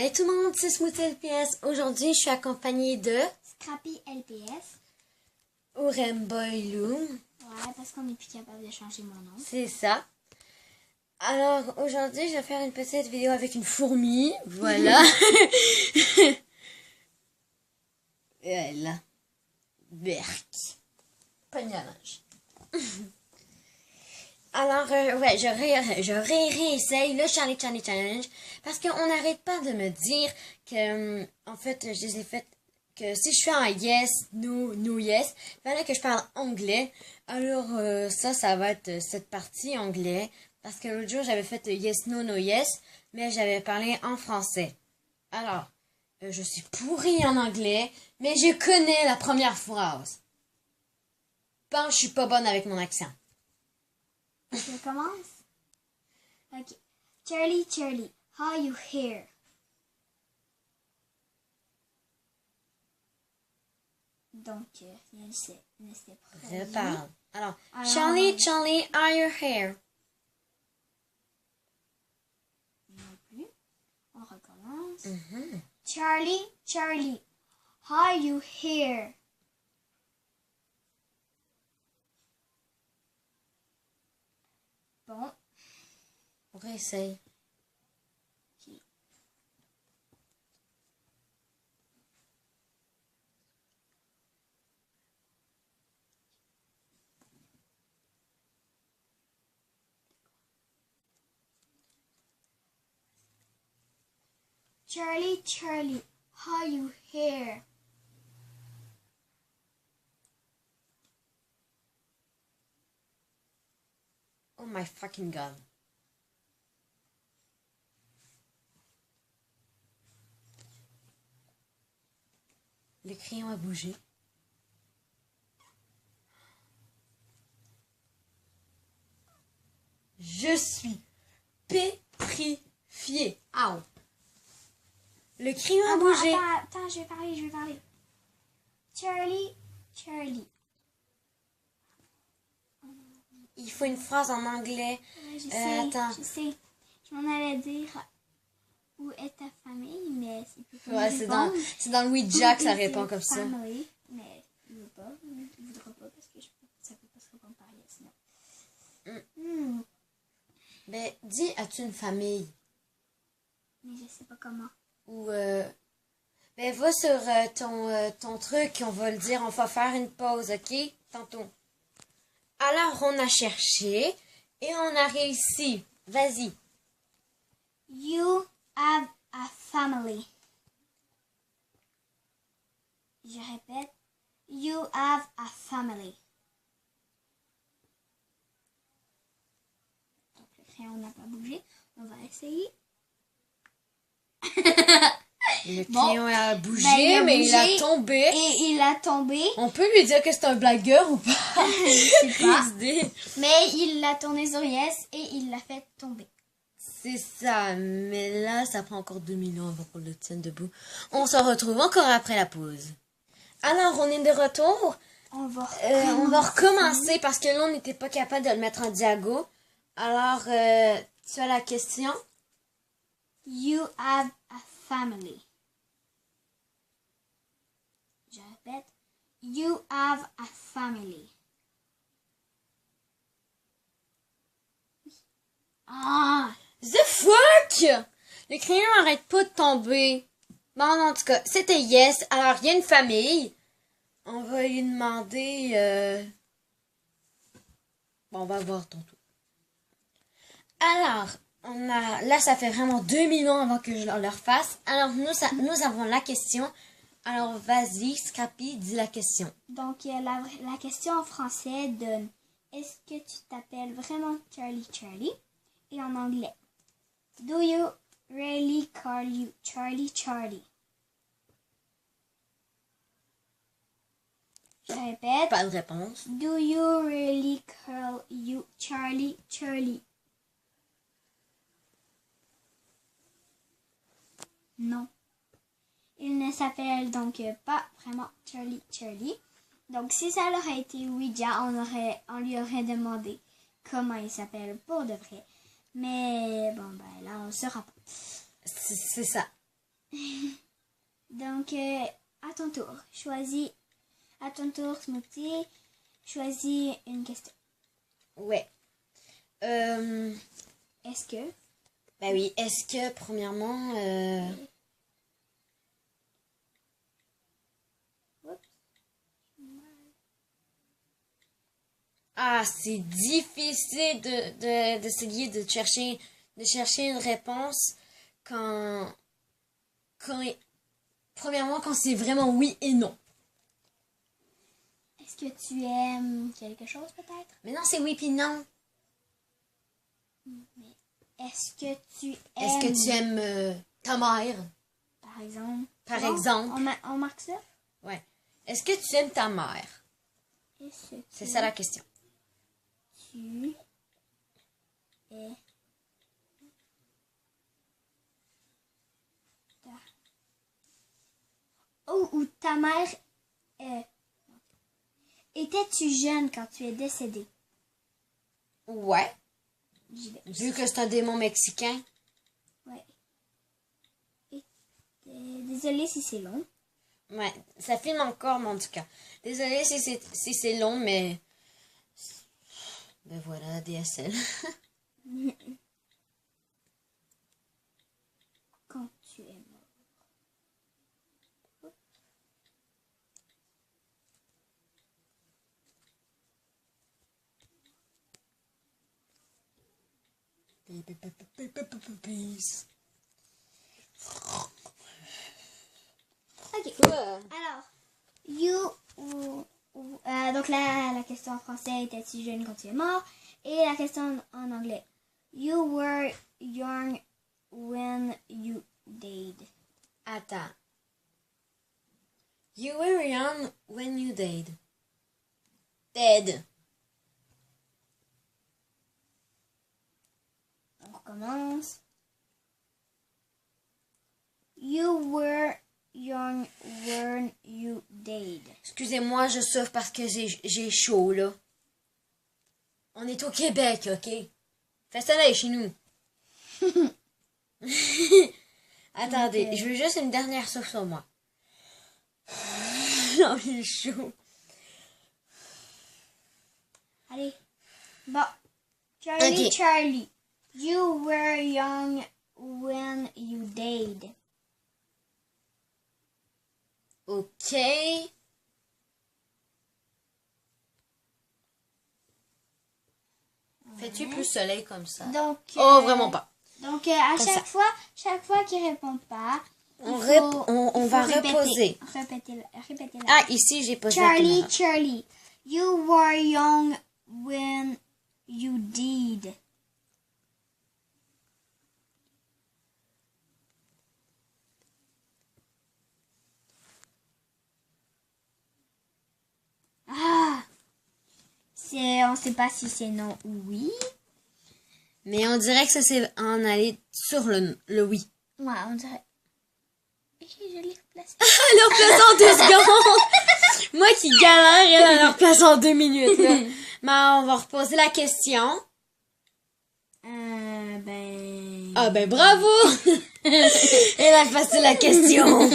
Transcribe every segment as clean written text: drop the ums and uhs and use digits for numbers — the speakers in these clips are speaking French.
Hey tout le monde, c'est Smoothie LPS. Aujourd'hui, je suis accompagnée de Scrappy LPS. Uremboy Lou. Ouais, parce qu'on n'est plus capable de changer mon nom. C'est ça. Alors, aujourd'hui, je vais faire une petite vidéo avec une fourmi. Voilà. Et elle là. Berk. Pogne à linge. Alors, ouais, je réessaye le Charlie Challenge parce qu'on n'arrête pas de me dire que, en fait, je les ai faites que si je fais un yes, no, yes, il fallait que je parle anglais. Alors, ça va être cette partie anglais parce que l'autre jour, j'avais fait yes, no, yes, mais j'avais parlé en français. Alors, je suis pourrie en anglais, mais je connais la première phrase. Je suis pas bonne avec mon accent. Je commence. Ok. Charlie, how you here? Donc, il s'est Reparle. Alors, Charlie, are you here? Non plus. On recommence. Charlie, are you here? Bon. On réessaye. Okay. Charlie, are you here? Oh my fucking god. Le crayon a bougé. Je suis pétrifiée. Ow. Le crayon a bougé. Attends, je vais parler. Charlie. Il faut une phrase en anglais. Attends. Je sais. Je m'en allais dire où est ta famille, mais c'est plus Ouais, c'est dans le Ouija que ça répond comme ça. Family, mais il ne veut pas. Il ne voudra pas parce que ça ne peut pas se répondre par yes, non. Ben, dis, as-tu une famille? Mais je sais pas comment. Ou, ben, va sur ton truc, on va le dire, on va faire une pause, ok? Tantôt. Alors, on a cherché et on a réussi. Vas-y. You have a family. Je répète. You have a family. Donc, le crayon n'a pas bougé. On va essayer. Le crayon a bougé, mais il a tombé. Et il a tombé. On peut lui dire que c'est un blagueur ou pas? Je sais pas. Mais il l'a tourné sur yes et il l'a fait tomber. C'est ça, mais là, ça prend encore 2000 ans avant qu'on le tienne debout. On se retrouve encore après la pause. Alors, on est de retour. On va recommencer parce que là, on n'était pas capable de le mettre en diago. Alors, tu as la question? You have a family. Je répète. You have a family. Ah! The fuck? Le crayon arrête pas de tomber. Bon, en tout cas, c'était yes. Alors, il y a une famille. On va lui demander... Bon, on va voir tantôt. Alors, là, ça fait vraiment 2000 ans avant que je leur fasse. Alors, nous avons la question. Alors, vas-y, Scrappy, dis la question. Donc, la question en français donne « Est-ce que tu t'appelles vraiment Charlie? » Et en anglais « Do you really call you Charlie? » Je répète. Pas de réponse. Do you really call you Charlie? Non. Il ne s'appelle donc pas vraiment Charlie. Donc, si ça aurait été Ouija, on lui aurait demandé comment il s'appelle pour de vrai. Mais bon, ben là, on ne saura pas. C'est ça. Donc, à ton tour. Choisis. À ton tour, Smoothie. Choisis une question. Ouais. Est-ce que... Ben oui, est-ce que, premièrement... Ah, c'est difficile d'essayer de chercher une réponse quand, premièrement, quand c'est vraiment oui et non. Est-ce que tu aimes quelque chose, peut-être? Mais non, c'est oui puis non. Mais est-ce que tu aimes... Est-ce que tu aimes ta mère? Par exemple. Par Bon, exemple. On marque ça? Ouais. Est-ce que tu aimes ta mère? Est-ce que C'est ça la question. tu es ta... Oh, ou ta mère est... Étais-tu jeune quand tu es décédé? Ouais. J'y vais. Vu que c'est un démon mexicain. Ouais. Désolée si c'est long. Ouais, ça filme encore, mais en tout cas. Désolée si c'est long, mais... Ben voilà, DSL. Quand tu es mort. Peace. Ok. Alors, donc la question en français, étais-tu jeune quand tu es mort? Et la question en anglais, you were young when you died. Attends. You were young when you died. Dead. On recommence. You were young when you died. Excusez-moi, je souffre parce que j'ai chaud, là. On est au Québec, OK? Fait soleil chez nous. Attendez, Ok. je veux juste une dernière souffle sur moi. Non, j'ai chaud. Allez. Bon. Charlie, Ok. Charlie. You were young when you died. OK. Fais-tu plus soleil comme ça? Donc, Oh, vraiment pas. Donc, à Comme chaque fois qu'il répond pas, On il va faut répéter. reposer. Répétez-la. Ah, ici, j'ai posé Charlie, la caméra. Charlie, you were young when you did. Ah! On sait pas si c'est non ou oui. Mais on dirait que ça s'est en allé sur le oui. Ouais, on dirait. Je l'ai replacé. Elle leur place en 2 secondes. Moi qui galère, elle leur place en 2 minutes. Là. Mais on va reposer la question. Ah ben bravo. Elle a passé la question.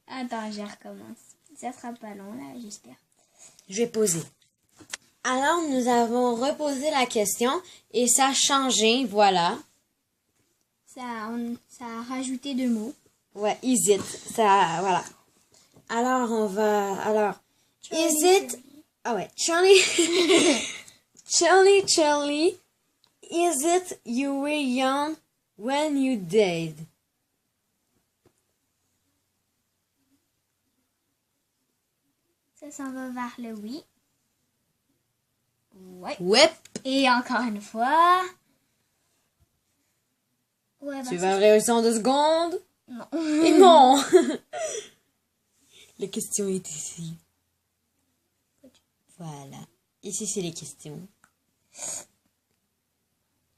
Attends, je recommence. Ça sera pas long là, j'espère. Je vais poser. Alors, nous avons reposé la question et ça a changé, voilà. Ça a rajouté 2 mots. Ouais, is it. Ça, voilà. Alors, is it... Ah ouais, Charlie... Charlie, is it you were young when you died? Ça s'en va vers le oui. Ouais. Ouais. Et encore une fois. Ouais, Tu vas réussir en 2 secondes? Non. Et non! La question est ici. Voilà. Ici, c'est les questions.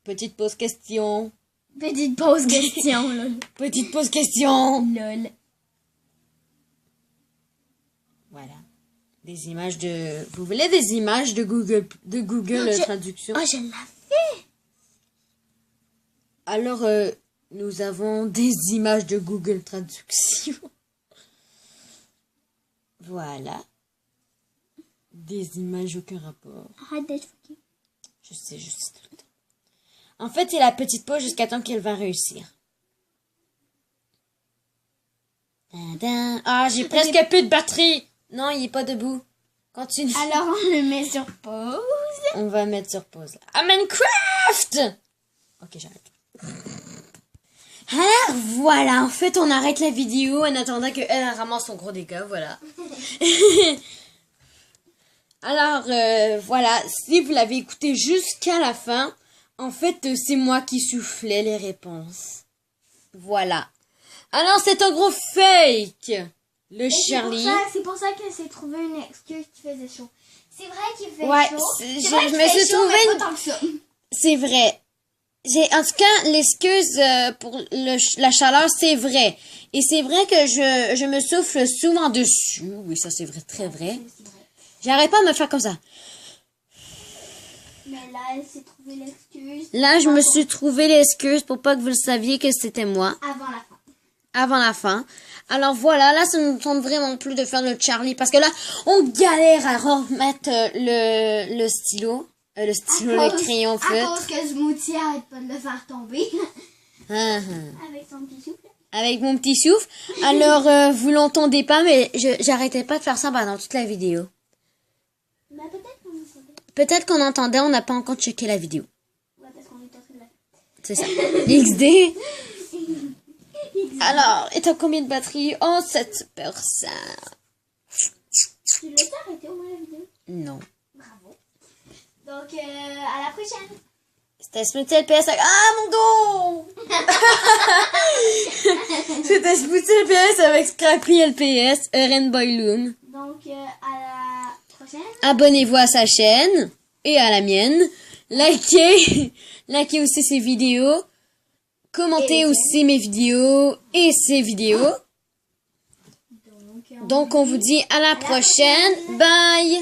Petite pause question. Petite pause question, lol. Petite pause question. Lol. Voilà. Des images de... Vous voulez des images de Google Je- Traduction? Oh, je l'ai fait. Alors, Nous avons des images de Google Traduction. Voilà. Des images aucun rapport. Arrête d'être foutu. Je sais tout le temps. En fait, c'est la petite pause jusqu'à temps qu'elle va réussir. Ah, j'ai presque plus de batterie. Non, il est pas debout. Continue. Alors, on le met sur pause. On va mettre sur pause. Ah, Minecraft! Ok, j'arrête. Alors, voilà. En fait, on arrête la vidéo en attendant qu'elle ramasse son gros dégât. Voilà. Alors, voilà. Si vous l'avez écouté jusqu'à la fin, en fait, c'est moi qui soufflais les réponses. Voilà. Alors, c'est un gros fake. Le Charlie. C'est pour ça qu'elle s'est trouvé une excuse qui faisait chaud. C'est vrai qu'il fait Ouais, chaud. je me suis trouvé mais une... pas tant que ça. C'est vrai. En tout cas, l'excuse pour la chaleur, c'est vrai. Et c'est vrai que je me souffle souvent dessus. Oui, ça c'est vrai, très vrai. J'arrête pas de me faire comme ça. Mais là, elle s'est trouvé l'excuse. Là, je me suis trouvé l'excuse pour pas que vous le saviez que c'était moi. Avant la fin. Avant la fin. Alors voilà, là, ça ne me tente vraiment plus de faire le Charlie. Parce que là, on galère à remettre le stylo. Le crayon feutre. À cause que Smoothie arrête pas de le faire tomber. Avec son petit souffle. Avec mon petit souffle. Alors, vous l'entendez pas, mais j'arrêtais pas de faire ça pendant toute la vidéo. Mais peut-être qu'on entendait. Peut-être qu'on entendait, on n'a pas encore checké la vidéo. Ouais, parce qu'on est en train de la faire. C'est ça. XD. Alors, et t'as combien de batterie? Oh, 7%. Tu laisses arrêter au moins la vidéo? Non. Bravo. Donc, à la prochaine. C'était Smoothie LPS. Ah, mon dos! C'était Smoothie LPS avec Scrappy LPS, Boy Loom. Donc, à la prochaine. Abonnez-vous à sa chaîne et à la mienne. Likez aussi ses vidéos. Commentez aussi mes vidéos et ses vidéos. Donc, on vous dit à la prochaine. Bye!